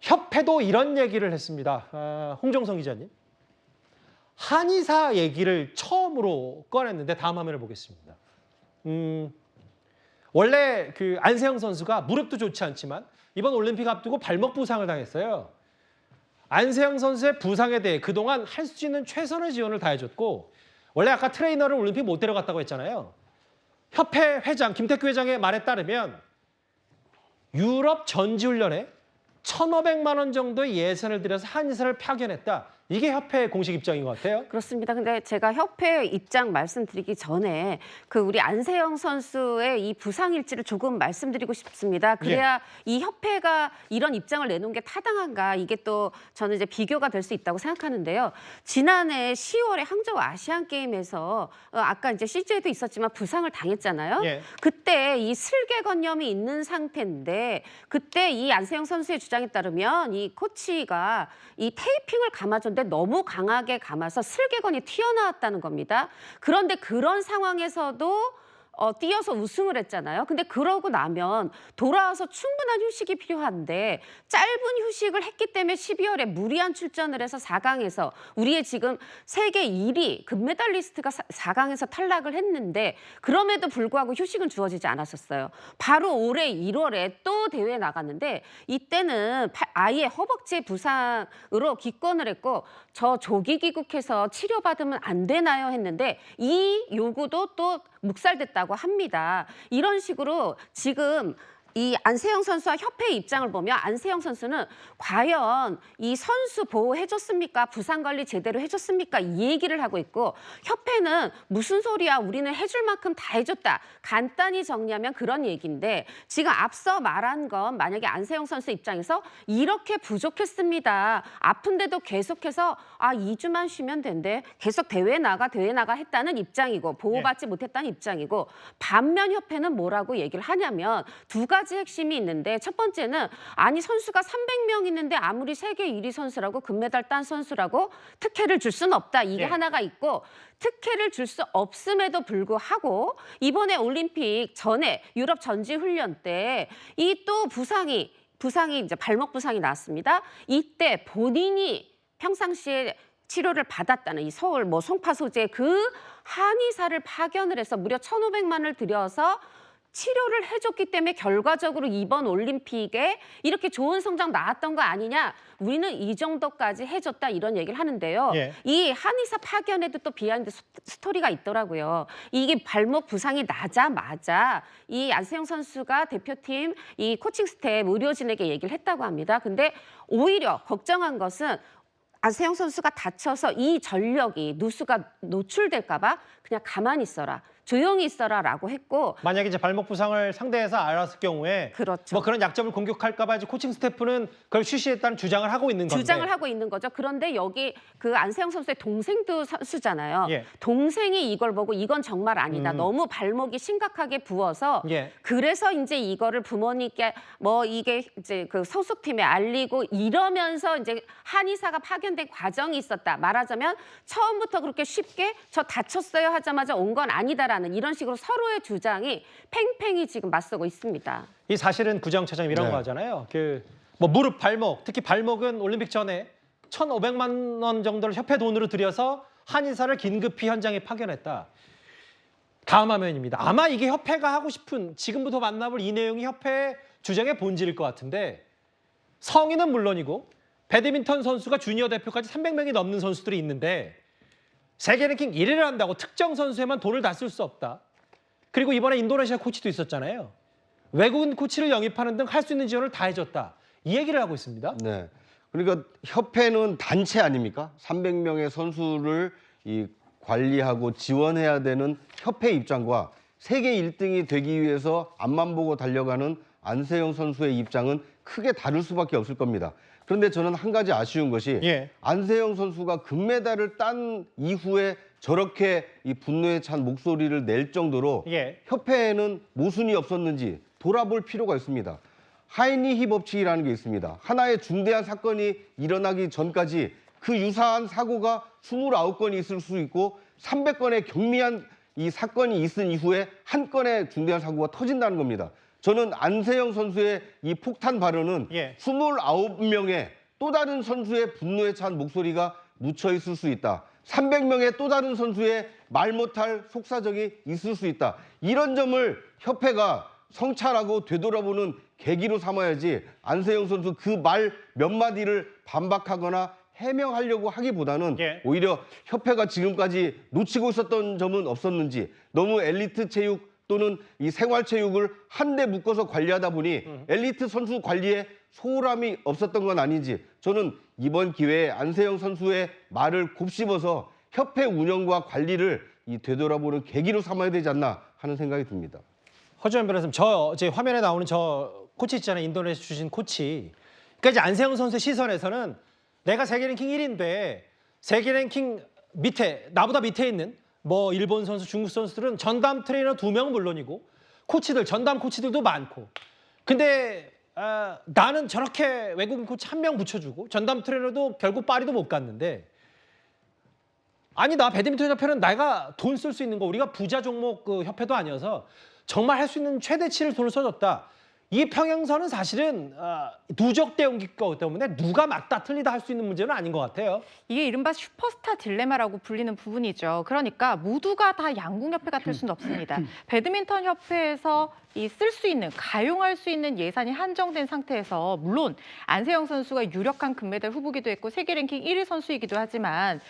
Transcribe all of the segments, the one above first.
협회도 이런 얘기를 했습니다. 홍정성 기자님. 한의사 얘기를 처음으로 꺼냈는데 다음 화면을 보겠습니다. 원래 그 안세영 선수가 무릎도 좋지 않지만 이번 올림픽 앞두고 발목 부상을 당했어요. 안세영 선수의 부상에 대해 그동안 할 수 있는 최선의 지원을 다해줬고 원래 아까 트레이너를 올림픽 못 데려갔다고 했잖아요. 협회 회장 김태규 회장의 말에 따르면 유럽 전지훈련에 1,500만 원 정도의 예산을 들여서 한의사를 파견했다. 이게 협회의 공식 입장인 것 같아요. 그렇습니다. 근데 제가 협회 입장 말씀드리기 전에 그 우리 안세영 선수의 이 부상 일지를 조금 말씀드리고 싶습니다. 그래야 이 협회가 이런 입장을 내놓은 게 타당한가 이게 또 저는 이제 비교가 될 수 있다고 생각하는데요. 지난해 10월에 항저우 아시안 게임에서 아까 이제 CG에도 있었지만 부상을 당했잖아요. 그때 이 슬개건염이 있는 상태인데 그때 이 안세영 선수의 주장에 따르면 이 코치가 이 테이핑을 감아줬는데 너무 강하게 감아서 슬개건이 튀어나왔다는 겁니다. 그런데 그런 상황에서도 뛰어서 우승을 했잖아요. 근데 그러고 나면 돌아와서 충분한 휴식이 필요한데 짧은 휴식을 했기 때문에 12월에 무리한 출전을 해서 4강에서 우리의 지금 세계 1위 금메달리스트가 4강에서 탈락을 했는데 그럼에도 불구하고 휴식은 주어지지 않았었어요. 바로 올해 1월에 또 대회에 나갔는데 이때는 아예 허벅지 부상으로 기권을 했고 저 조기 귀국해서 치료받으면 안 되나요 했는데 이 요구도 또 묵살됐다고 합니다. 이런 식으로 지금 이 안세영 선수와 협회의 입장을 보면 안세영 선수는 과연 이 선수 보호해줬습니까? 부상 관리 제대로 해줬습니까? 이 얘기를 하고 있고 협회는 무슨 소리야? 우리는 해줄 만큼 다 해줬다. 간단히 정리하면 그런 얘기인데 지금 앞서 말한 건 만약에 안세영 선수 입장에서 이렇게 부족했습니다. 아픈데도 계속해서 2주만 쉬면 된대. 계속 대회 나가 했다는 입장이고 보호받지 못했다는 입장이고 반면 협회는 뭐라고 얘기를 하냐면 두 가지 핵심이 있는데 첫 번째는 아니 선수가 300명 있는데 아무리 세계 1위 선수라고 금메달 딴 선수라고 특혜를 줄 수는 없다. 이게 하나가 있고 특혜를 줄 수 없음에도 불구하고 이번에 올림픽 전에 유럽 전지훈련 때 이 또 부상이 이제 발목 부상이 났습니다. 이때 본인이 평상시에 치료를 받았다는 이 서울 송파 소재 그 한의사를 파견을 해서 무려 1,500만 원을 들여서 치료를 해줬기 때문에 결과적으로 이번 올림픽에 이렇게 좋은 성적 나왔던 거 아니냐. 우리는 이 정도까지 해줬다 이런 얘기를 하는데요. 이 한의사 파견에도 또 비하인드 스토리가 있더라고요. 이게 발목 부상이 나자마자 이 안세영 선수가 대표팀 이 코칭 스태프 의료진에게 얘기를 했다고 합니다. 근데 오히려 걱정한 것은 안세영 선수가 다쳐서 이 전력이 누수가 노출될까 봐 그냥 가만히 있어라. 조용히 있어라라고 했고 만약에 이제 발목 부상을 상대해서 알았을 경우에 그렇죠. 뭐 그런 약점을 공격할까 봐 이제 코칭 스태프는 그걸 쉬쉬했다는 주장을 하고 있는 건데. 주장을 하고 있는 거죠. 그런데 여기 그 안세영 선수의 동생도 선수잖아요. 동생이 이걸 보고 이건 정말 아니다. 너무 발목이 심각하게 부어서 그래서 이제 이거를 부모님께 뭐 이게 이제 그 소속팀에 알리고 이러면서 이제 한의사가 파견된 과정이 있었다. 말하자면 처음부터 그렇게 쉽게 저 다쳤어요 하자마자 온 건 아니다라는 이런 식으로 서로의 주장이 팽팽히 지금 맞서고 있습니다. 이 사실은 구장차장님 이런 거 하잖아요. 그 뭐 무릎, 발목, 특히 발목은 올림픽 전에 1,500만 원 정도를 협회 돈으로 들여서 한의사를 긴급히 현장에 파견했다. 다음 화면입니다. 아마 이게 협회가 하고 싶은 지금부터 만나볼 이 내용이 협회의 주장의 본질일 것 같은데 성인은 물론이고 배드민턴 선수가 주니어 대표까지 300명이 넘는 선수들이 있는데 세계 랭킹 1위를 한다고 특정 선수에만 돈을 다 쓸 수 없다. 그리고 이번에 인도네시아 코치도 있었잖아요. 외국인 코치를 영입하는 등 할 수 있는 지원을 다 해줬다. 이 얘기를 하고 있습니다. 네. 그러니까 협회는 단체 아닙니까? 300명의 선수를 관리하고 지원해야 되는 협회 입장과 세계 1등이 되기 위해서 앞만 보고 달려가는 안세영 선수의 입장은 크게 다를 수밖에 없을 겁니다. 그런데 저는 한 가지 아쉬운 것이 안세영 선수가 금메달을 딴 이후에 저렇게 이 분노에 찬 목소리를 낼 정도로 협회에는 모순이 없었는지 돌아볼 필요가 있습니다. 하이니히 법칙이라는 게 있습니다. 하나의 중대한 사건이 일어나기 전까지 그 유사한 사고가 29건이 있을 수 있고 300건의 경미한 이 사건이 있은 이후에 한 건의 중대한 사고가 터진다는 겁니다. 저는 안세영 선수의 이 폭탄 발언은 예. 29명의 또 다른 선수의 분노에 찬 목소리가 묻혀 있을 수 있다. 300명의 또 다른 선수의 말 못할 속사정이 있을 수 있다. 이런 점을 협회가 성찰하고 되돌아보는 계기로 삼아야지 안세영 선수 그 말 몇 마디를 반박하거나 해명하려고 하기보다는 예. 오히려 협회가 지금까지 놓치고 있었던 점은 없었는지 너무 엘리트 체육 또는 이 생활체육을 한데 묶어서 관리하다 보니 엘리트 선수 관리에 소홀함이 없었던 건 아닌지 저는 이번 기회에 안세영 선수의 말을 곱씹어서 협회 운영과 관리를 되돌아보는 계기로 삼아야 되지 않나 하는 생각이 듭니다. 허주연 변호사님, 제 화면에 나오는 저 코치 있잖아요. 인도네시아 출신 코치. 그러니까 이제 안세영 선수의 시선에서는 내가 세계 랭킹 1위인데 세계 랭킹 밑에, 나보다 밑에 있는 뭐 일본 선수, 중국 선수들은 전담 트레이너 2명 물론이고 코치들, 전담 코치들도 많고. 근데 나는 저렇게 외국인 코치 1명 붙여주고 전담 트레이너도 결국 파리도 못 갔는데 아니 나 배드민턴 협회는 내가 돈 쓸 수 있는 거 우리가 부자 종목 그 협회도 아니어서 정말 할 수 있는 최대치를 돈을 써줬다. 이 평행선은 사실은 누적 대응기 때문에 누가 맞다 틀리다 할 수 있는 문제는 아닌 것 같아요. 이게 이른바 슈퍼스타 딜레마라고 불리는 부분이죠. 그러니까 모두가 다 양궁협회가 될 수는 없습니다. 배드민턴 협회에서 쓸 수 있는, 가용할 수 있는 예산이 한정된 상태에서 물론 안세영 선수가 유력한 금메달 후보기도 했고 세계 랭킹 1위 선수이기도 하지만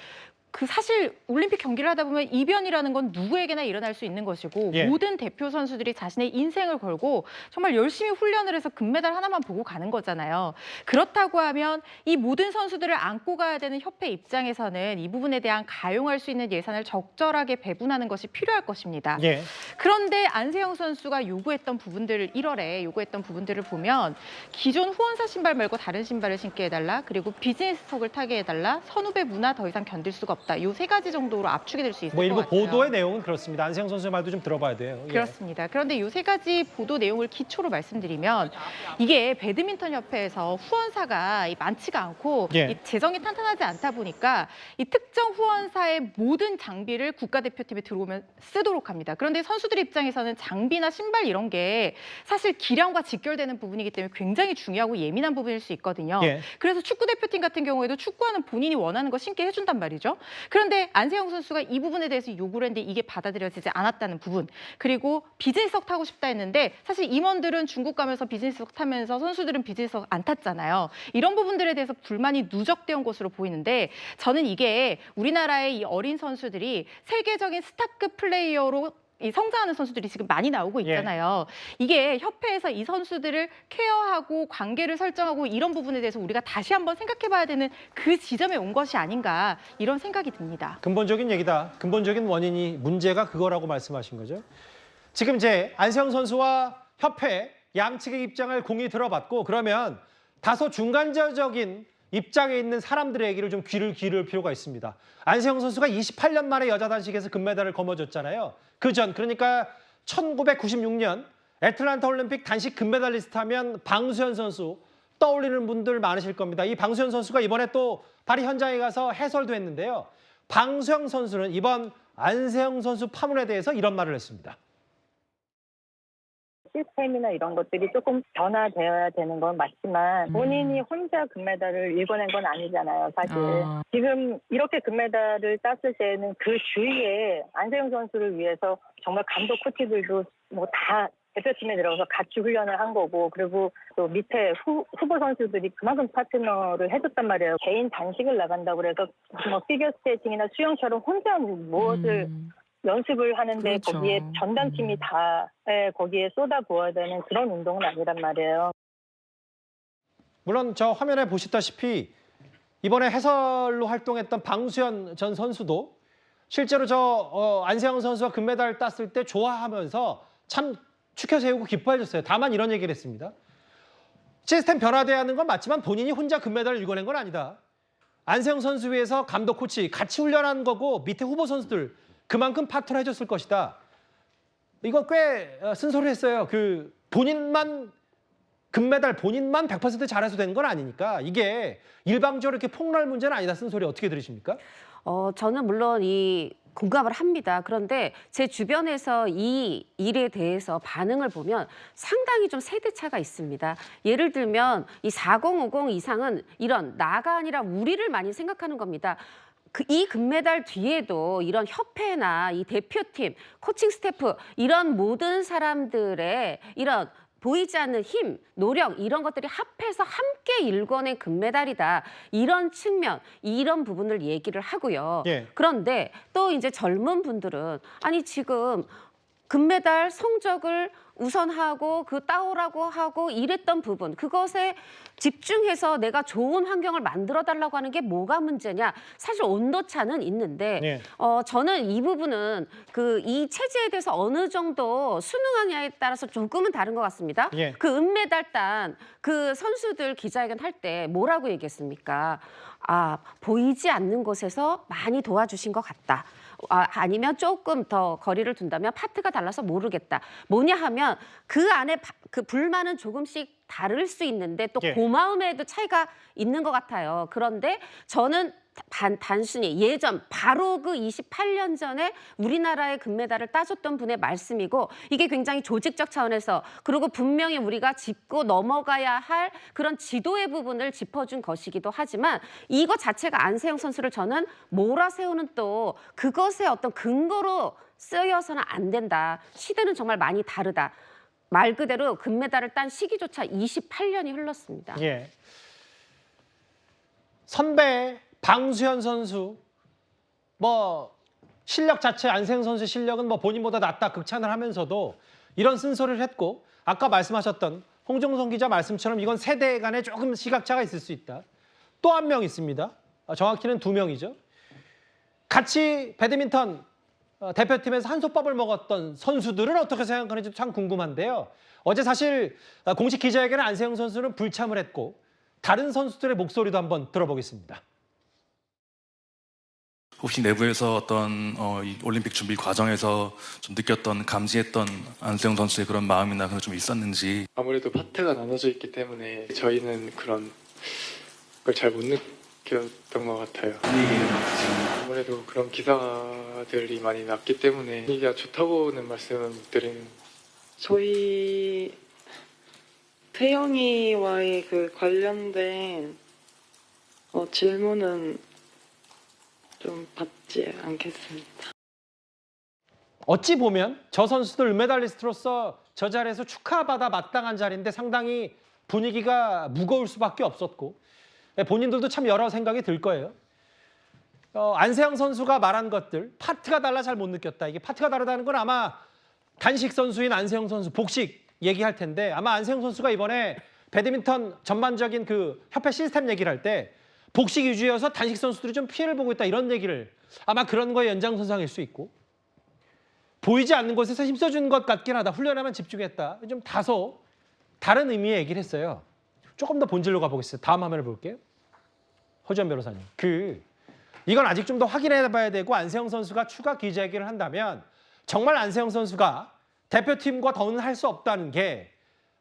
사실 올림픽 경기를 하다 보면 이변이라는 건 누구에게나 일어날 수 있는 것이고 예. 모든 대표 선수들이 자신의 인생을 걸고 정말 열심히 훈련을 해서 금메달 하나만 보고 가는 거잖아요. 그렇다고 하면 이 모든 선수들을 안고 가야 되는 협회 입장에서는 이 부분에 대한 가용할 수 있는 예산을 적절하게 배분하는 것이 필요할 것입니다. 예. 그런데 안세영 선수가 요구했던 부분들을 1월에 요구했던 부분들을 보면 기존 후원사 신발 말고 다른 신발을 신게 해달라. 그리고 비즈니스석을 타게 해달라. 선후배 문화 더 이상 견딜 수가 없다. 이 3가지 정도로 압축이 될 수 있을 뭐 것 일부 같아요. 보도의 내용은 그렇습니다. 안세영 선수의 말도 좀 들어봐야 돼요. 예. 그렇습니다. 그런데 이 3가지 보도 내용을 기초로 말씀드리면 이게 배드민턴 협회에서 후원사가 많지가 않고 예. 이 재정이 탄탄하지 않다 보니까 이 특정 후원사의 모든 장비를 국가대표팀에 들어오면 쓰도록 합니다. 그런데 선수들 입장에서는 장비나 신발 이런 게 사실 기량과 직결되는 부분이기 때문에 굉장히 중요하고 예민한 부분일 수 있거든요. 예. 그래서 축구대표팀 같은 경우에도 축구하는 본인이 원하는 거 신게 해준단 말이죠. 그런데 안세영 선수가 이 부분에 대해서 요구를 했는데 이게 받아들여지지 않았다는 부분. 그리고 비즈니스석 타고 싶다 했는데 사실 임원들은 중국 가면서 비즈니스석 타면서 선수들은 비즈니스석 안 탔잖아요. 이런 부분들에 대해서 불만이 누적되어 온 것으로 보이는데 저는 이게 우리나라의 이 어린 선수들이 세계적인 스타급 플레이어로 성장하는 선수들이 지금 많이 나오고 있잖아요. 이게 협회에서 이 선수들을 케어하고 관계를 설정하고 이런 부분에 대해서 우리가 다시 한번 생각해봐야 되는 그 지점에 온 것이 아닌가 이런 생각이 듭니다. 근본적인 얘기다. 근본적인 원인이 문제가 그거라고 말씀하신 거죠. 지금 이제 안세영 선수와 협회 양측의 입장을 공히 들어봤고 그러면 다소 중간적인 입장에 있는 사람들의 얘기를 좀 귀를 기울일 필요가 있습니다. 안세영 선수가 28년 만에 여자 단식에서 금메달을 거머쥐었잖아요. 그전 그러니까 1996년 애틀란타 올림픽 단식 금메달리스트 하면 방수현 선수 떠올리는 분들 많으실 겁니다. 이 방수현 선수가 이번에 또 파리 현장에 가서 해설도 했는데요. 방수현 선수는 이번 안세영 선수 파문에 대해서 이런 말을 했습니다. 시스템이나 이런 것들이 조금 변화되어야 되는 건 맞지만 본인이 혼자 금메달을 일궈낸 건 아니잖아요, 사실. 지금 이렇게 금메달을 땄을 때는 그 주위에 안세영 선수를 위해서 정말 감독 코치들도 뭐 다 대표팀에 들어가서 같이 훈련을 한 거고 그리고 또 밑에 후보 선수들이 그만큼 파트너를 해줬단 말이에요. 개인 단식을 나간다고 그래서 뭐 피겨 스케이팅이나 수영처럼 혼자 무엇을 연습을 하는데 그렇죠. 거기에 전담팀이 다 거기에 쏟아부어야 되는 그런 운동은 아니란 말이에요. 물론 저 화면에 보시다시피 이번에 해설로 활동했던 방수현 전 선수도 실제로 안세영 선수가 금메달 땄을 때 좋아하면서 참 축혀 세우고 기뻐해줬어요. 다만 이런 얘기를 했습니다. 시스템 변화돼야 하는 건 맞지만 본인이 혼자 금메달을 일궈낸 건 아니다. 안세영 선수 위해서 감독, 코치 같이 훈련한 거고 밑에 후보 선수들 그만큼 파트너 해줬을 것이다. 이거 꽤 쓴소리했어요. 본인만 금메달 본인만 100% 잘해서 된 건 아니니까 이게 일방적으로 이렇게 폭로할 문제는 아니다. 쓴소리 어떻게 들으십니까? 저는 물론 이 공감을 합니다. 그런데 제 주변에서 이 일에 대해서 반응을 보면 상당히 좀 세대 차가 있습니다. 예를 들면 이 4050 이상은 이런 나가 아니라 우리를 많이 생각하는 겁니다. 이 금메달 뒤에도 이런 협회나 이 대표팀, 코칭 스태프 이런 모든 사람들의 이런 보이지 않는 힘, 노력 이런 것들이 합해서 함께 일궈낸 금메달이다. 이런 측면, 이런 부분을 얘기를 하고요. 예. 그런데 또 이제 젊은 분들은 아니 지금 금메달 성적을 우선하고 그 따오라고 하고 이랬던 부분 그것에 집중해서 내가 좋은 환경을 만들어 달라고 하는 게 뭐가 문제냐. 사실 온도차는 있는데 예. 저는 이 부분은 이 체제에 대해서 어느 정도 순응하냐에 따라서 조금은 다른 것 같습니다. 예. 그 은메달 딴 그 선수들 기자회견 할 때 뭐라고 얘기했습니까? 아, 보이지 않는 곳에서 많이 도와주신 것 같다. 아니면 조금 더 거리를 둔다면 파트가 달라서 모르겠다. 뭐냐 하면 그 안에 그 불만은 조금씩 다를 수 있는데 또 예. 고마움에도 차이가 있는 것 같아요. 그런데 저는 단순히 예전 바로 그 28년 전에 우리나라의 금메달을 따줬던 분의 말씀이고 이게 굉장히 조직적 차원에서 그리고 분명히 우리가 짚고 넘어가야 할 그런 지도의 부분을 짚어준 것이기도 하지만 이것 자체가 안세영 선수를 저는 몰아세우는 또 그것의 어떤 근거로 쓰여서는 안 된다. 시대는 정말 많이 다르다. 말 그대로 금메달을 딴 시기조차 28년이 흘렀습니다. 예. 선배 방수현 선수 뭐 실력 자체 안세영 선수 실력은 뭐 본인보다 낫다 극찬을 하면서도 이런 쓴소리를 했고 아까 말씀하셨던 홍정성 기자 말씀처럼 이건 세대 간에 조금 시각차가 있을 수 있다. 또 한 명 있습니다. 정확히는 2명이죠. 같이 배드민턴 대표팀에서 한솥밥을 먹었던 선수들은 어떻게 생각하는지 참 궁금한데요. 어제 사실 공식 기자회견에 안세영 선수는 불참을 했고 다른 선수들의 목소리도 한번 들어보겠습니다. 혹시 내부에서 어떤 이 올림픽 준비 과정에서 좀 느꼈던 감지했던 안세영 선수의 그런 마음이나 그런 좀 있었는지. 아무래도 파트가 나눠져 있기 때문에 저희는 그런 걸 잘 못 느꼈던 것 같아요. 아무래도 그런 기사들이 많이 났기 때문에 분위기가 좋다고는 말씀은 못 드리는. 저희 태영이와의 그 관련된 질문은 좀 받지 않겠습니다. 어찌 보면 저 선수들 은메달리스트로서 저 자리에서 축하받아 마땅한 자리인데 상당히 분위기가 무거울 수밖에 없었고 본인들도 참 여러 생각이 들 거예요. 안세영 선수가 말한 것들 파트가 달라 잘 못 느꼈다. 이게 파트가 다르다는 건 아마 단식 선수인 안세영 선수 복식 얘기할 텐데 아마 안세영 선수가 이번에 배드민턴 전반적인 그 협회 시스템 얘기를 할 때 복식 위주여서 단식 선수들이 좀 피해를 보고 있다 이런 얘기를 아마 그런 거에 연장선상일 수 있고 보이지 않는 곳에서 힘써주는 것 같긴 하다. 훈련에만 집중했다. 좀 다소 다른 의미의 얘기를 했어요. 조금 더 본질로 가보겠습니다. 다음 화면을 볼게요. 허지원 변호사님. 이건 아직 좀 더 확인해 봐야 되고 안세영 선수가 추가 기자회견을 한다면 정말 안세영 선수가 대표팀과 더는 할 수 없다는 게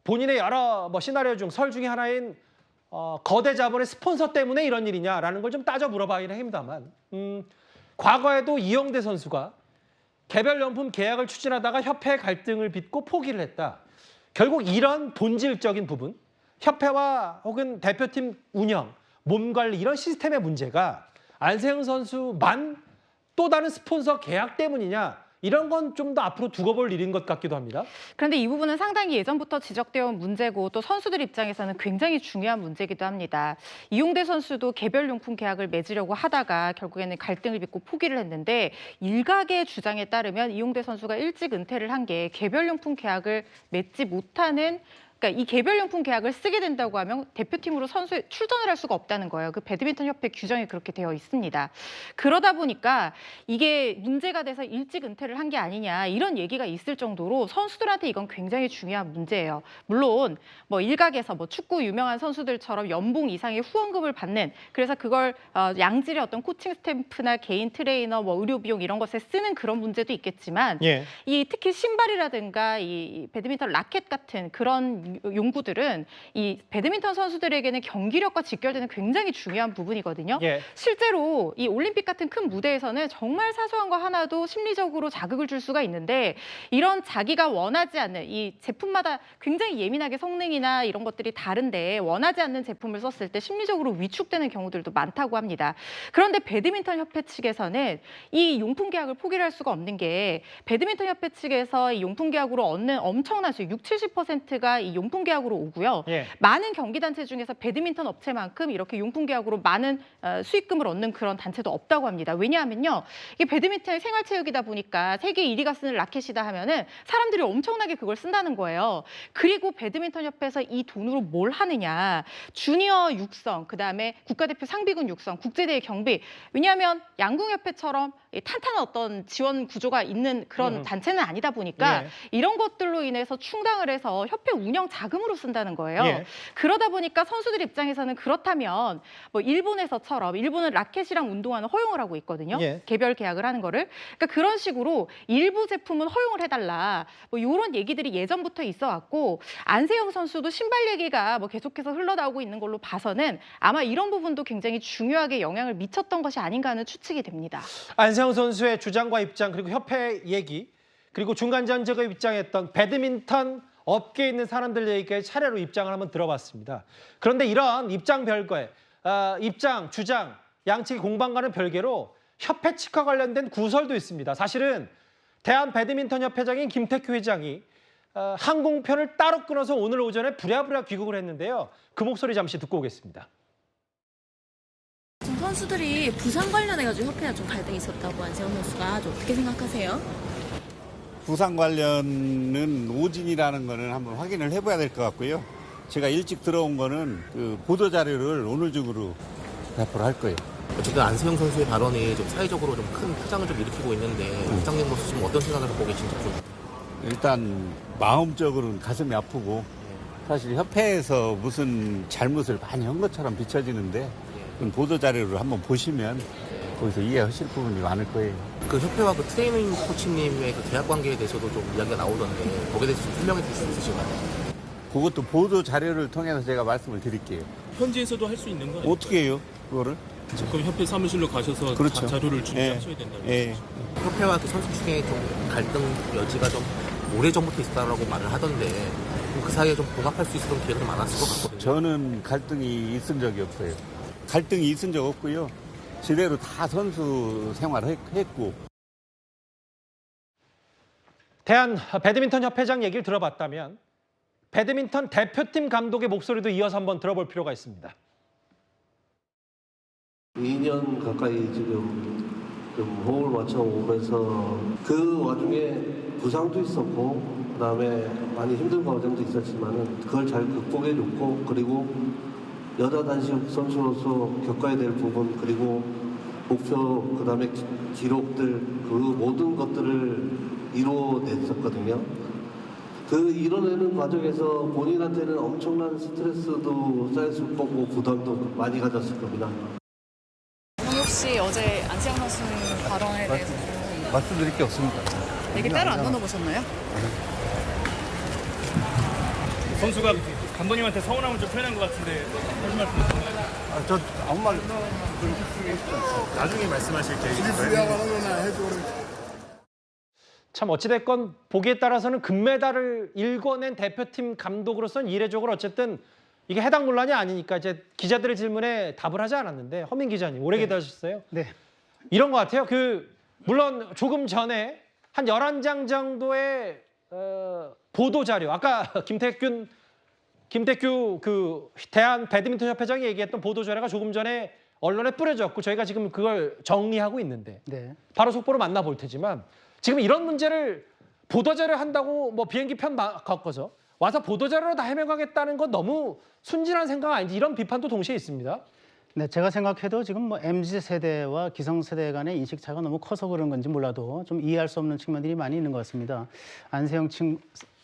본인의 여러 시나리오 중 설 중에 하나인 거대 자본의 스폰서 때문에 이런 일이냐라는 걸 좀 따져 물어봐야 합니다만 과거에도 이영대 선수가 개별용품 계약을 추진하다가 협회 갈등을 빚고 포기를 했다. 결국 이런 본질적인 부분, 협회와 혹은 대표팀 운영, 몸관리 이런 시스템의 문제가 안세영 선수만 또 다른 스폰서 계약 때문이냐 이런 건 좀 더 앞으로 두고 볼 일인 것 같기도 합니다. 그런데 이 부분은 상당히 예전부터 지적되어 온 문제고 또 선수들 입장에서는 굉장히 중요한 문제이기도 합니다. 이용대 선수도 개별용품 계약을 맺으려고 하다가 결국에는 갈등을 빚고 포기를 했는데 일각의 주장에 따르면 이용대 선수가 일찍 은퇴를 한 게 개별용품 계약을 맺지 못하는 그러니까 이 개별용품 계약을 쓰게 된다고 하면 대표팀으로 선수 출전을 할 수가 없다는 거예요. 그 배드민턴 협회 규정이 그렇게 되어 있습니다. 그러다 보니까 이게 문제가 돼서 일찍 은퇴를 한 게 아니냐 이런 얘기가 있을 정도로 선수들한테 이건 굉장히 중요한 문제예요. 물론 일각에서 축구 유명한 선수들처럼 연봉 이상의 후원금을 받는 그래서 그걸 양질의 어떤 코칭 스태프나 개인 트레이너 의료 비용 이런 것에 쓰는 그런 문제도 있겠지만 예. 이 특히 신발이라든가 이 배드민턴 라켓 같은 그런 용구들은 이 배드민턴 선수들에게는 경기력과 직결되는 굉장히 중요한 부분이거든요. 예. 실제로 이 올림픽 같은 큰 무대에서는 정말 사소한 거 하나도 심리적으로 자극을 줄 수가 있는데 이런 자기가 원하지 않는 이 제품마다 굉장히 예민하게 성능이나 이런 것들이 다른데 원하지 않는 제품을 썼을 때 심리적으로 위축되는 경우들도 많다고 합니다. 그런데 배드민턴 협회 측에서는 이 용품 계약을 포기를 할 수가 없는 게 배드민턴 협회 측에서 이 용품 계약으로 얻는 엄청난 수익 70%가 이 용품 계약으로 오고요. 예. 많은 경기단체 중에서 배드민턴 업체만큼 이렇게 용품 계약으로 많은 수익금을 얻는 그런 단체도 없다고 합니다. 왜냐하면요. 이게 배드민턴이 생활체육이다 보니까 세계 1위가 쓰는 라켓이다 하면은 사람들이 엄청나게 그걸 쓴다는 거예요. 그리고 배드민턴 협회에서 이 돈으로 뭘 하느냐. 주니어 육성, 그다음에 국가대표 상비군 육성, 국제대회 경비. 왜냐하면 양궁협회처럼 탄탄한 어떤 지원 구조가 있는 그런 단체는 아니다 보니까 예. 이런 것들로 인해서 충당을 해서 협회 운영 자금으로 쓴다는 거예요. 예. 그러다 보니까 선수들 입장에서는 그렇다면 뭐 일본에서처럼 일본은 라켓이랑 운동화는 허용을 하고 있거든요. 예. 개별 계약을 하는 거를. 그러니까 그런 식으로 일부 제품은 허용을 해달라. 뭐 이런 얘기들이 예전부터 있어왔고 안세영 선수도 신발 얘기가 뭐 계속해서 흘러나오고 있는 걸로 봐서는 아마 이런 부분도 굉장히 중요하게 영향을 미쳤던 것이 아닌가 하는 추측이 됩니다. 안세영 선수의 주장과 입장 그리고 협회 얘기 그리고 중간전적을 입장했던 배드민턴 업계에 있는 사람들 얘기에 차례로 입장을 한번 들어봤습니다. 그런데 이런 입장 별거에 입장, 주장, 양측이 공방과는 별개로 협회 측과 관련된 구설도 있습니다. 사실은 대한배드민턴협회장인 김태규 회장이 항공편을 따로 끊어서 오늘 오전에 부랴부랴 귀국을 했는데요. 그 목소리 잠시 듣고 오겠습니다. 지금 선수들이 부상 관련해가지고 협회와 좀 갈등이 있었다고 안세영 선수가 좀 어떻게 생각하세요? 부상 관련은 오진이라는 거는 한번 확인을 해봐야 될 것 같고요. 제가 일찍 들어온 거는 그 보도 자료를 오늘 중으로 배포를 할 거예요. 어쨌든 안세영 선수의 발언이 좀 사회적으로 좀 큰 파장을 좀 일으키고 있는데 회장님으로서 지금 어떤 생각을 갖고 계신지 좀. 일단 마음적으로는 가슴이 아프고 사실 협회에서 무슨 잘못을 많이 한 것처럼 비춰지는데 보도 자료를 한번 보시면 거기서 이해하실 부분이 많을 거예요. 그 협회와 그 트레이닝 코치님의 그 계약 관계에 대해서도 좀 이야기가 나오던데 거기에 대해서 좀 설명해 주실 수 있으신가요? 그것도 보도 자료를 통해서 제가 말씀을 드릴게요. 현지에서도 할 수 있는 거 아니에요? 어떻게 해요, 그거를? 그럼 협회 사무실로 가셔서 그렇죠. 자료를 준비하셔야 된다고요? 예. 협회와 그 선수 중에 좀 갈등 여지가 좀 오래전부터 있었다라고 말을 하던데 그 사이에 좀 봉합할 수 있었던 기회도 많았을 것 같거든요. 저는 갈등이 있은 적이 없어요. 갈등이 있은 적 없고요. 제대로 다 선수 생활을 했고. 대한 배드민턴 협회장 얘기를 들어봤다면 배드민턴 대표팀 감독의 목소리도 이어서 한번 들어볼 필요가 있습니다. 2년 가까이 지금 좀 호흡을 맞춰 오면서 그 와중에 부상도 있었고 그다음에 많이 힘든 과정도 있었지만은 그걸 잘 극복해줬고 그리고 여자 단식 선수로서 겪어야 될 부분 그리고 목표 그다음에 기록들 그 모든 것들을 이뤄냈었거든요. 그 이뤄내는 과정에서 본인한테는 엄청난 스트레스도 쌓였을 거고 부담도 많이 가졌을 겁니다. 혹시 어제 안세영 선수 발언에 대해서 말씀드릴 게 없습니다. 얘기 따로 안 나눠보셨나요? 선수가 감독님한테 서운함을 좀 표현한 것 같은데 하신 말씀 있나요? 저 아무 말 나중에 말씀하실 계획이신가요? 참 어찌됐건 보기에 따라서는 금메달을 일궈낸 대표팀 감독으로서는 이례적으로 어쨌든 이게 해당 논란이 아니니까 이제 기자들의 질문에 답을 하지 않았는데 허민 기자님 오래 기다리셨어요? 네. 이런 것 같아요. 물론 조금 전에 한 11장 정도의 보도 자료 아까 김태규 그 대한 배드민턴 협회장이 얘기했던 보도 자료가 조금 전에 언론에 뿌려졌고 저희가 지금 그걸 정리하고 있는데 네. 바로 속보로 만나볼 테지만 지금 이런 문제를 보도자료 한다고 뭐 비행기 편 바꿔서 와서 보도자료로 다 해명하겠다는 건 너무 순진한 생각 아닌지 이런 비판도 동시에 있습니다. 네, 제가 생각해도 지금 뭐 MZ세대와 기성세대 간의 인식 차이가 너무 커서 그런 건지 몰라도 좀 이해할 수 없는 측면들이 많이 있는 것 같습니다. 안세영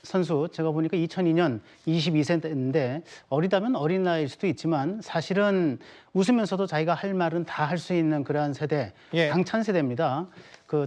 선수 제가 보니까 2002년 22세인데 어리다면 어린 나이일 수도 있지만 사실은 웃으면서도 자기가 할 말은 다 할 수 있는 그러한 세대, 예. 당찬 세대입니다.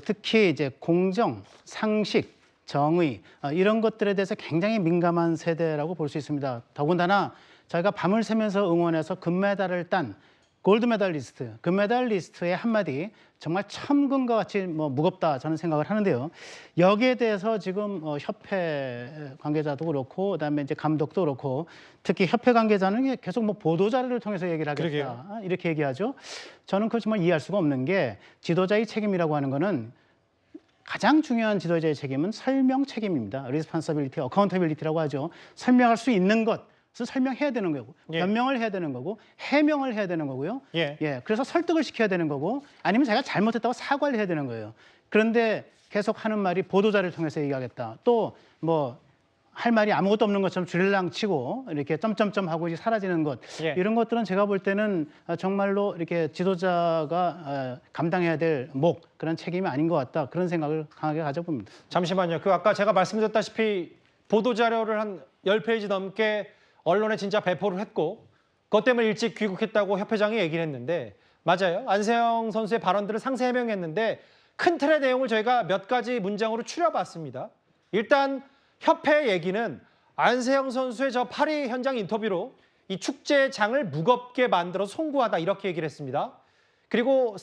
특히 이제 공정, 상식, 정의 이런 것들에 대해서 굉장히 민감한 세대라고 볼 수 있습니다. 더군다나 저희가 밤을 새면서 응원해서 금메달을 딴 골드메달리스트, 금메달리스트의 한마디 정말 천금과 같이 무겁다 저는 생각을 하는데요. 여기에 대해서 지금 협회 관계자도 그렇고 그다음에 이제 감독도 그렇고 특히 협회 관계자는 계속 보도 자료를 통해서 얘기를 하겠다 그러게요. 이렇게 얘기하죠. 저는 그걸 정말 이해할 수가 없는 게 지도자의 책임이라고 하는 거는 가장 중요한 지도자의 책임은 설명 책임입니다. responsibility, accountability라고 하죠. 설명할 수 있는 것. 설명해야 되는 거고, 변명을 해야 되는 거고, 해명을 해야 되는 거고요. 그래서 설득을 시켜야 되는 거고, 아니면 자기가 잘못했다고 사과를 해야 되는 거예요. 그런데 계속 하는 말이 보도자를 통해서 얘기하겠다. 또 할 말이 아무것도 없는 것처럼 줄일랑 치고 이렇게 점점점 하고 이제 사라지는 것. 이런 것들은 제가 볼 때는 정말로 이렇게 지도자가 감당해야 될 그런 책임이 아닌 것 같다. 그런 생각을 강하게 가져봅니다. 잠시만요. 아까 제가 말씀드렸다시피 보도자료를 한 10페이지 넘게 언론에 진짜 배포를 했고 그것 때문에 일찍 귀국했다고 협회장이 얘기를 했는데 맞아요. 안세영 선수의 발언들을 상세 해명했는데 큰 틀의 내용을 저희가 몇 가지 문장으로 추려봤습니다. 일단 협회 얘기는 안세영 선수의 저 파리 현장 인터뷰로 이 축제장을 무겁게 만들어 송구하다 이렇게 얘기를 했습니다. 그리고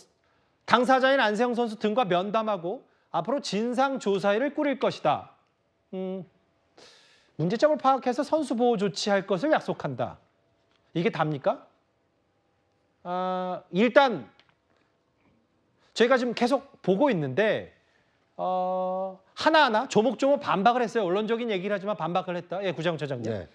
당사자인 안세영 선수 등과 면담하고 앞으로 진상조사회를 꾸릴 것이다. 문제점을 파악해서 선수 보호 조치할 것을 약속한다. 이게 답니까? 일단 저희가 지금 계속 보고 있는데 하나하나 조목조목 반박을 했어요. 언론적인 얘기를 하지만 반박을 했다. 구장처장님. 네.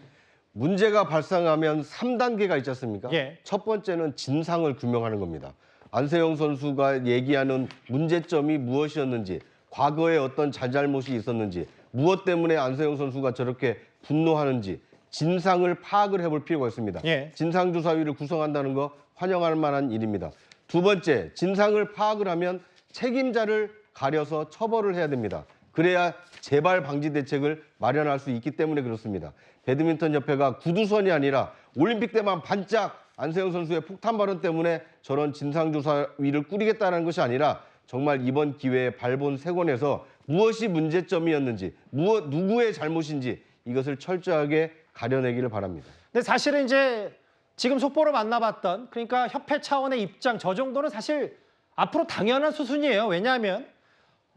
문제가 발생하면 3단계가 있지 않습니까? 첫 번째는 진상을 규명하는 겁니다. 안세영 선수가 얘기하는 문제점이 무엇이었는지, 과거에 어떤 잘잘못이 있었는지, 무엇 때문에 안세영 선수가 저렇게 분노하는지 진상을 파악을 해볼 필요가 있습니다. 진상조사위를 구성한다는 거 환영할 만한 일입니다. 두 번째, 진상을 파악을 하면 책임자를 가려서 처벌을 해야 됩니다. 그래야 재발 방지 대책을 마련할 수 있기 때문에 그렇습니다. 배드민턴 협회가 구두선이 아니라 올림픽 때만 반짝 안세영 선수의 폭탄 발언 때문에 저런 진상조사위를 꾸리겠다는 것이 아니라 정말 이번 기회에 발본색원에서 무엇이 문제점이었는지, 누구의 잘못인지 이것을 철저하게 가려내기를 바랍니다. 근데 사실은 이제 지금 속보로 만나봤던 그러니까 협회 차원의 입장 저 정도는 사실 앞으로 당연한 수순이에요. 왜냐하면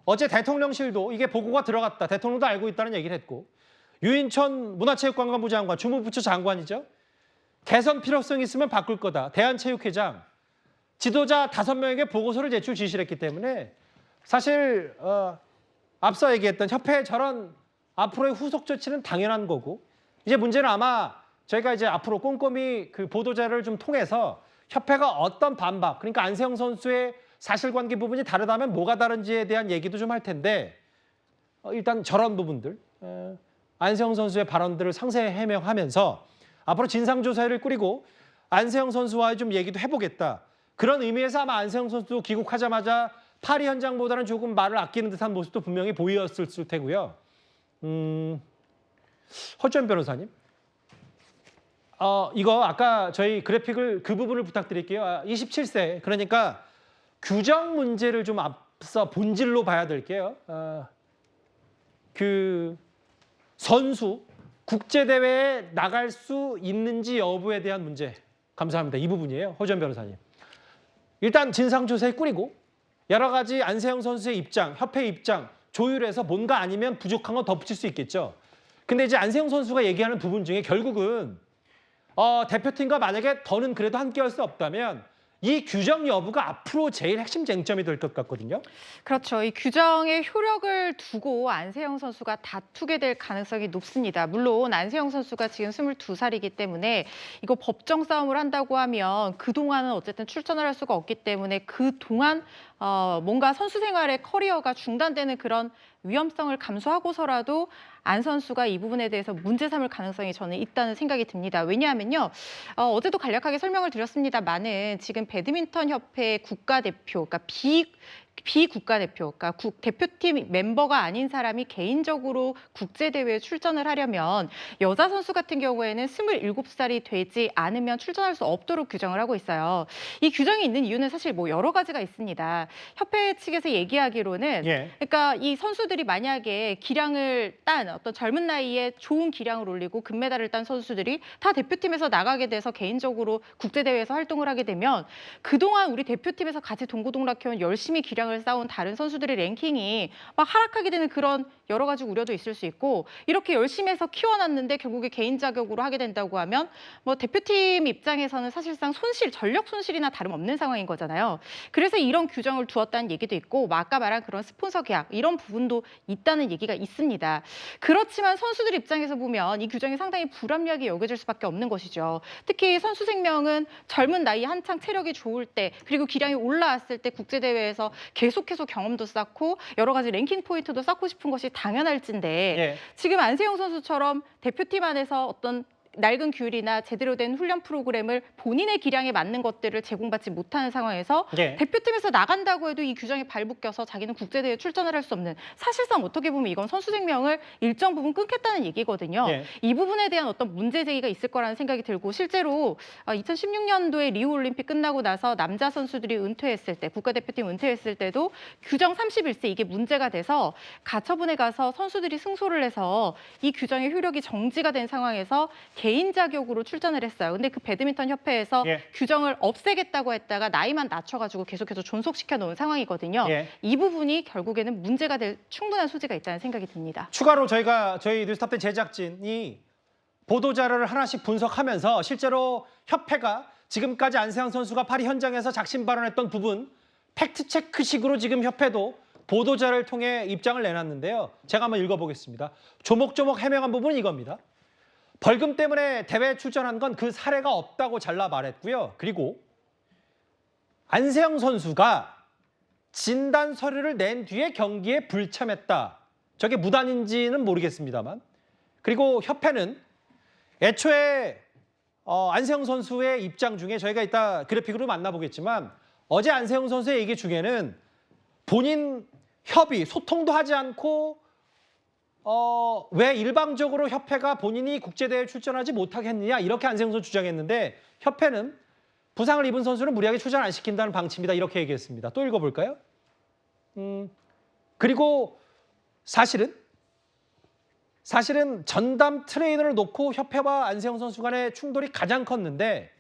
어제 대통령실도 이게 보고가 들어갔다. 대통령도 알고 있다는 얘기를 했고 유인천 문화체육관광부 장관, 주무부처 장관이죠. 개선 필요성이 있으면 바꿀 거다. 대한체육회장, 지도자 5명에게 보고서를 제출 지시를 했기 때문에 사실 앞서 얘기했던 협회의 저런 앞으로의 후속 조치는 당연한 거고 이제 문제는 아마 저희가 이제 앞으로 꼼꼼히 그 보도자료를 좀 통해서 협회가 어떤 반박, 그러니까 안세영 선수의 사실관계 부분이 다르다면 뭐가 다른지에 대한 얘기도 좀 할 텐데 일단 저런 부분들, 안세영 선수의 발언들을 상세 해명하면서 앞으로 진상조사회를 꾸리고 안세영 선수와의 좀 얘기도 해보겠다. 그런 의미에서 아마 안세영 선수도 귀국하자마자 파리 현장보다는 조금 말을 아끼는 듯한 모습도 분명히 보였을 테고요. 허주연 변호사님. 이거 아까 저희 그래픽을 그 부분을 부탁드릴게요. 27세, 그러니까 규정 문제를 좀 앞서 본질로 봐야 될게요. 그 선수, 국제대회에 나갈 수 있는지 여부에 대한 문제. 감사합니다. 이 부분이에요. 허주연 변호사님. 일단 진상조사에 꾸리고 여러 가지 안세영 선수의 입장, 협회 입장, 조율해서 뭔가 아니면 부족한 건 덧붙일 수 있겠죠. 근데 이제 안세영 선수가 얘기하는 부분 중에 결국은 대표팀과 만약에 더는 그래도 함께할 수 없다면 이 규정 여부가 앞으로 제일 핵심 쟁점이 될 것 같거든요. 그렇죠. 이 규정의 효력을 두고 안세영 선수가 다투게 될 가능성이 높습니다. 물론 안세영 선수가 지금 22살이기 때문에 이거 법정 싸움을 한다고 하면 그동안은 어쨌든 출전을 할 수가 없기 때문에 그동안 뭔가 선수 생활의 커리어가 중단되는 그런 위험성을 감수하고서라도 안 선수가 이 부분에 대해서 문제 삼을 가능성이 저는 있다는 생각이 듭니다. 왜냐하면요. 어제도 간략하게 설명을 드렸습니다만은 지금 배드민턴 협회 국가대표, 그러니까 비국가대표, 그러니까 대표팀 멤버가 아닌 사람이 개인적으로 국제대회에 출전을 하려면 여자 선수 같은 경우에는 27살이 되지 않으면 출전할 수 없도록 규정을 하고 있어요. 이 규정이 있는 이유는 사실 뭐 여러 가지가 있습니다. 협회 측에서 얘기하기로는 그러니까 이 선수들이 만약에 기량을 딴 어떤 젊은 나이에 좋은 기량을 올리고 금메달을 딴 선수들이 다 대표팀에서 나가게 돼서 개인적으로 국제대회에서 활동을 하게 되면 그동안 우리 대표팀에서 같이 동고동락해온 열심히 기량을 쌓은 다른 선수들의 랭킹이 막 하락하게 되는 그런 여러 가지 우려도 있을 수 있고 이렇게 열심히 해서 키워놨는데 결국에 개인 자격으로 하게 된다고 하면 뭐 대표팀 입장에서는 사실상 전력 손실이나 다름없는 상황인 거잖아요. 그래서 이런 규정을 두었다는 얘기도 있고 뭐 아까 말한 그런 스폰서 계약 이런 부분도 있다는 얘기가 있습니다. 그렇지만 선수들 입장에서 보면 이 규정이 상당히 불합리하게 여겨질 수밖에 없는 것이죠. 특히 선수 생명은 젊은 나이에 한창 체력이 좋을 때 그리고 기량이 올라왔을 때 국제대회에서 계속해서 경험도 쌓고 여러 가지 랭킹 포인트도 쌓고 싶은 것이 당연할진데 지금 안세영 선수처럼 대표팀 안에서 어떤 낡은 규율이나 제대로 된 훈련 프로그램을 본인의 기량에 맞는 것들을 제공받지 못하는 상황에서 대표팀에서 나간다고 해도 이 규정에 발붙겨서 자기는 국제대회에 출전을 할 수 없는 사실상 어떻게 보면 이건 선수 생명을 일정 부분 끊겠다는 얘기거든요. 이 부분에 대한 어떤 문제 제기가 있을 거라는 생각이 들고 실제로 2016년도에 리우올림픽 끝나고 나서 남자 선수들이 은퇴했을 때 국가대표팀 은퇴했을 때도 규정 31세 이게 문제가 돼서 가처분에 가서 선수들이 승소를 해서 이 규정의 효력이 정지가 된 상황에서 개인 자격으로 출전을 했어요. 근데 그 배드민턴 협회에서 규정을 없애겠다고 했다가 나이만 낮춰가지고 계속해서 존속시켜 놓은 상황이거든요. 이 부분이 결국에는 문제가 될 충분한 소지가 있다는 생각이 듭니다. 추가로 저희 뉴스탑 제작진이 보도 자료를 하나씩 분석하면서 실제로 협회가 지금까지 안세영 선수가 파리 현장에서 작심 발언했던 부분 팩트 체크식으로 지금 협회도 보도 자료를 통해 입장을 내놨는데요. 제가 한번 읽어보겠습니다. 조목조목 해명한 부분은 이겁니다. 벌금 때문에 대회에 출전한 건 그 사례가 없다고 잘라 말했고요. 그리고 안세영 선수가 진단 서류를 낸 뒤에 경기에 불참했다. 저게 무단인지는 모르겠습니다만. 그리고 협회는 애초에 안세영 선수의 입장 중에 저희가 이따 그래픽으로 만나보겠지만 어제 안세영 선수의 얘기 중에는 본인 협의, 소통도 하지 않고 왜 일방적으로 협회가 본인이 국제대회에 출전하지 못하게 했느냐 이렇게 안세영 선수 주장했는데 협회는 부상을 입은 선수는 무리하게 출전 안 시킨다는 방침이다 이렇게 얘기했습니다. 또 읽어볼까요? 그리고 사실은 전담 트레이너를 놓고 협회와 안세영 선수 간의 충돌이 가장 컸는데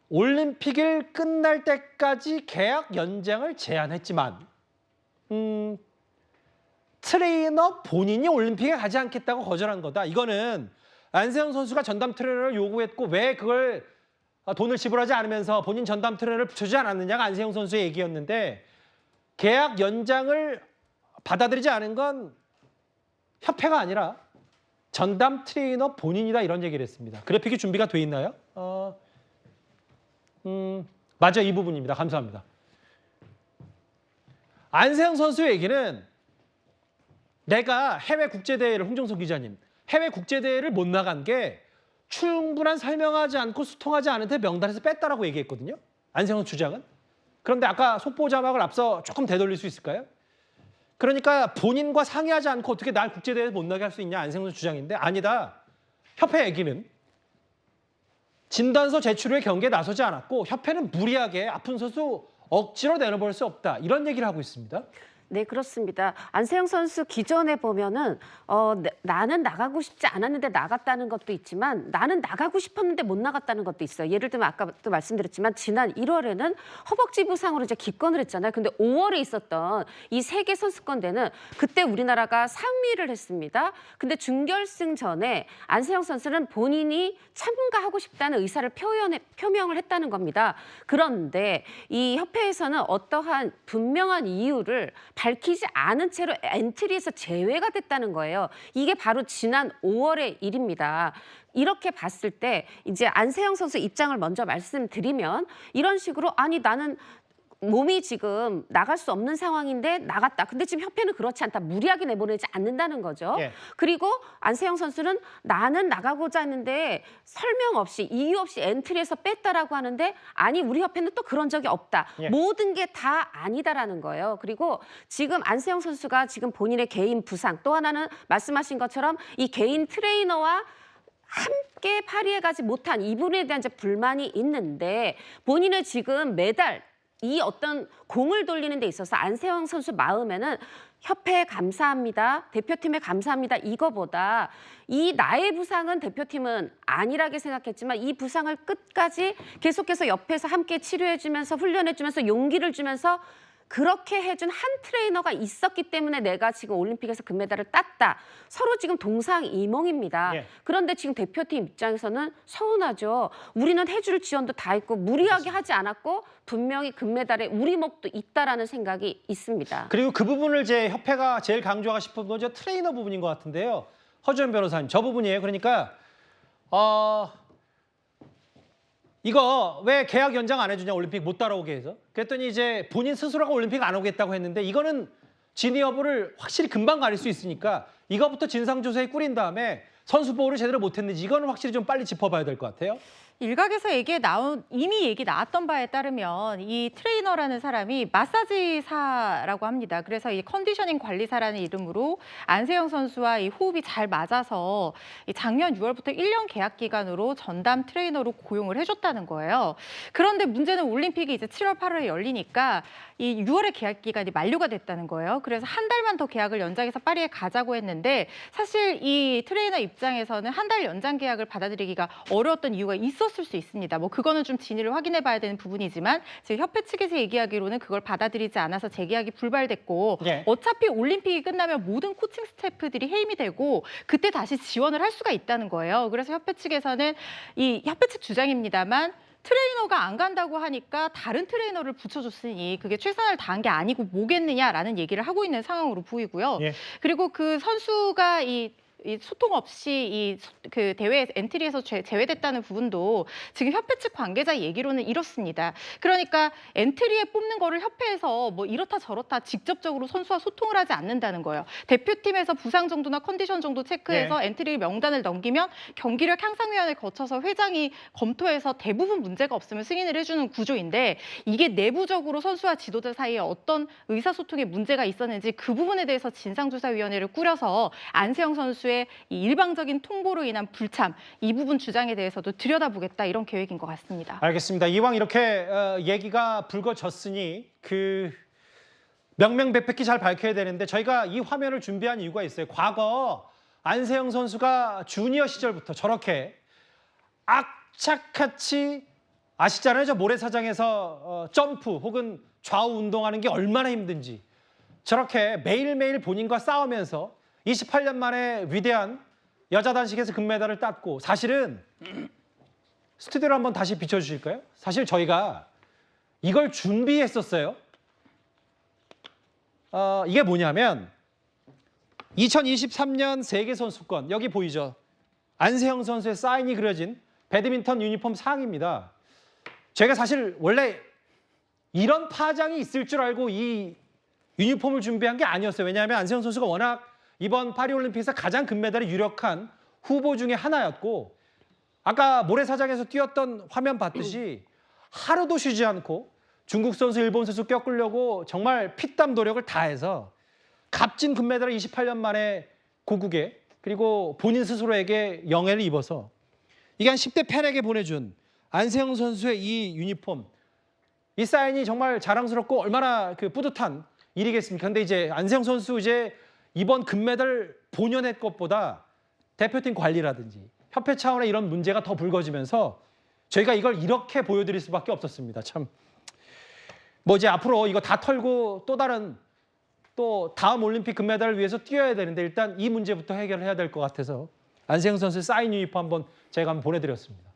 올림픽을 끝날 때까지 계약 연장을 제안했지만 트레이너 본인이 올림픽에 가지 않겠다고 거절한 거다. 이거는 안세영 선수가 전담 트레이너를 요구했고 왜 그걸 돈을 지불하지 않으면서 본인 전담 트레이너를 붙여주지 않았느냐가 안세영 선수의 얘기였는데 계약 연장을 받아들이지 않은 건 협회가 아니라 전담 트레이너 본인이다 이런 얘기를 했습니다. 그래픽이 준비가 돼 있나요? 맞아 이 부분입니다. 감사합니다. 안세영 선수의 얘기는 내가 해외 국제대회를 홍정석 기자님 해외 국제대회를 못 나간 게 충분한 설명하지 않고 소통하지 않은 데 명단에서 뺐다라고 얘기했거든요. 안세영 주장은. 그런데 아까 속보 자막을 앞서 조금 되돌릴 수 있을까요? 그러니까 본인과 상의하지 않고 어떻게 날 국제대회에 못 나게 할 수 있냐 안세영 선수 주장인데 아니다. 협회 얘기는 진단서 제출 후에 경기에 나서지 않았고 협회는 무리하게 아픈 선수 억지로 내놓을 수 없다. 이런 얘기를 하고 있습니다. 네, 그렇습니다. 안세영 선수 기존에 보면은 나는 나가고 싶지 않았는데 나갔다는 것도 있지만 나는 나가고 싶었는데 못 나갔다는 것도 있어요. 예를 들면 아까도 말씀드렸지만 지난 1월에는 허벅지 부상으로 이제 기권을 했잖아요. 근데 5월에 있었던 이 세계 선수권대는 그때 우리나라가 상위를 했습니다. 근데 준결승 전에 안세영 선수는 본인이 참가하고 싶다는 의사를 표명을 했다는 겁니다. 그런데 이 협회에서는 어떠한 분명한 이유를 밝히지 않은 채로 엔트리에서 제외가 됐다는 거예요. 이게 바로 지난 5월의 일입니다. 이렇게 봤을 때 이제 안세영 선수 입장을 먼저 말씀드리면 이런 식으로 아니 나는 몸이 지금 나갈 수 없는 상황인데 나갔다. 근데 지금 협회는 그렇지 않다. 무리하게 내보내지 않는다는 거죠. 예. 그리고 안세영 선수는 나는 나가고자 했는데 설명 없이 이유 없이 엔트리에서 뺐다라고 하는데 아니 우리 협회는 또 그런 적이 없다. 예. 모든 게 다 아니다라는 거예요. 그리고 지금 안세영 선수가 지금 본인의 개인 부상 또 하나는 말씀하신 것처럼 이 개인 트레이너와 함께 파리에 가지 못한 이 부분에 대한 이제 불만이 있는데 본인은 지금 매달 이 어떤 공을 돌리는 데 있어서 안세영 선수 마음에는 협회에 감사합니다. 대표팀에 감사합니다. 이거보다 이 나의 부상은 대표팀은 안일하게 생각했지만 이 부상을 끝까지 계속해서 옆에서 함께 치료해주면서 훈련해주면서 용기를 주면서 그렇게 해준 한 트레이너가 있었기 때문에 내가 지금 올림픽에서 금메달을 땄다. 서로 지금 동상이몽입니다. 예. 그런데 지금 대표팀 입장에서는 서운하죠. 우리는 해줄 지원도 다 있고 무리하게 하지 않았고 분명히 금메달에 우리 몫도 있다라는 생각이 있습니다. 그리고 그 부분을 제 협회가 제일 강조하고 싶은 건 저 트레이너 부분인 것 같은데요. 허주연 변호사님, 저 부분이에요. 그러니까 이거 왜 계약 연장 안 해주냐 올림픽 못 따라오게 해서 그랬더니 이제 본인 스스로가 올림픽 안 오겠다고 했는데 이거는 진위 여부를 확실히 금방 가릴 수 있으니까 이거부터 진상조사에 꾸린 다음에 선수 보호를 제대로 못했는지 이거는 확실히 좀 빨리 짚어봐야 될 것 같아요. 일각에서 이미 얘기 나왔던 바에 따르면 이 트레이너라는 사람이 마사지사라고 합니다. 그래서 이 컨디셔닝 관리사라는 이름으로 안세영 선수와 이 호흡이 잘 맞아서 작년 6월부터 1년 계약 기간으로 전담 트레이너로 고용을 해줬다는 거예요. 그런데 문제는 올림픽이 이제 7월, 8월에 열리니까 이 6월에 계약 기간이 만료가 됐다는 거예요. 그래서 한 달만 더 계약을 연장해서 파리에 가자고 했는데 사실 이 트레이너 입장에서는 한 달 연장 계약을 받아들이기가 어려웠던 이유가 있었을 수 있습니다. 뭐 그거는 좀 진위를 확인해 봐야 되는 부분이지만 지금 협회 측에서 얘기하기로는 그걸 받아들이지 않아서 재계약이 불발됐고 예. 어차피 올림픽이 끝나면 모든 코칭 스태프들이 해임이 되고 그때 다시 지원을 할 수가 있다는 거예요. 그래서 협회 측에서는 이 협회 측 주장입니다만 트레이너가 안 간다고 하니까 다른 트레이너를 붙여줬으니 그게 최선을 다한 게 아니고 뭐겠느냐라는 얘기를 하고 있는 상황으로 보이고요. 예. 그리고 그 선수가 이 소통 없이 그 대회 엔트리에서 제외됐다는 부분도 지금 협회 측 관계자 얘기로는 이렇습니다. 그러니까 엔트리에 뽑는 거를 협회에서 뭐 이렇다 저렇다 직접적으로 선수와 소통을 하지 않는다는 거예요. 대표팀에서 부상 정도나 컨디션 정도 체크해서 엔트리 명단을 넘기면 경기력 향상위원회 거쳐서 회장이 검토해서 대부분 문제가 없으면 승인을 해주는 구조인데 이게 내부적으로 선수와 지도자 사이에 어떤 의사소통에 문제가 있었는지 그 부분에 대해서 진상조사위원회를 꾸려서 안세영 선수의 이 일방적인 통보로 인한 불참 이 부분 주장에 대해서도 들여다보겠다 이런 계획인 것 같습니다. 알겠습니다. 이왕 이렇게 얘기가 불거졌으니 그 명명백백히 잘 밝혀야 되는데 저희가 이 화면을 준비한 이유가 있어요. 과거 안세영 선수가 주니어 시절부터 저렇게 악착같이 아시잖아요. 저 모래사장에서 점프 혹은 좌우 운동하는 게 얼마나 힘든지 저렇게 매일매일 본인과 싸우면서 28년 만에 위대한 여자 단식에서 금메달을 땄고 사실은 스튜디오를 한번 다시 비춰주실까요? 사실 저희가 이걸 준비했었어요. 이게 뭐냐면 2023년 세계선수권 여기 보이죠? 안세영 선수의 사인이 그려진 배드민턴 유니폼 상입니다. 제가 사실 원래 이런 파장이 있을 줄 알고 이 유니폼을 준비한 게 아니었어요. 왜냐하면 안세영 선수가 워낙 이번 파리올림픽에서 가장 금메달이 유력한 후보 중에 하나였고 아까 모래사장에서 뛰었던 화면 봤듯이 하루도 쉬지 않고 중국 선수, 일본 선수 껴끌려고 정말 피땀 노력을 다해서 값진 금메달을 28년 만에 고국에 그리고 본인 스스로에게 영예를 입어서 이게 한 10대 팬에게 보내준 안세영 선수의 이 유니폼 이 사인이 정말 자랑스럽고 얼마나 그 뿌듯한 일이겠습니까? 근데 이제 안세영 선수 이제 이번 금메달 본연의 것보다 대표팀 관리라든지 협회 차원의 이런 문제가 더 불거지면서 저희가 이걸 이렇게 보여드릴 수밖에 없었습니다. 참 뭐 이제 앞으로 이거 다 털고 또 다음 올림픽 금메달을 위해서 뛰어야 되는데 일단 이 문제부터 해결을 해야 될 것 같아서 안세영 선수 사인 유니폼 한번 제가 보내드렸습니다.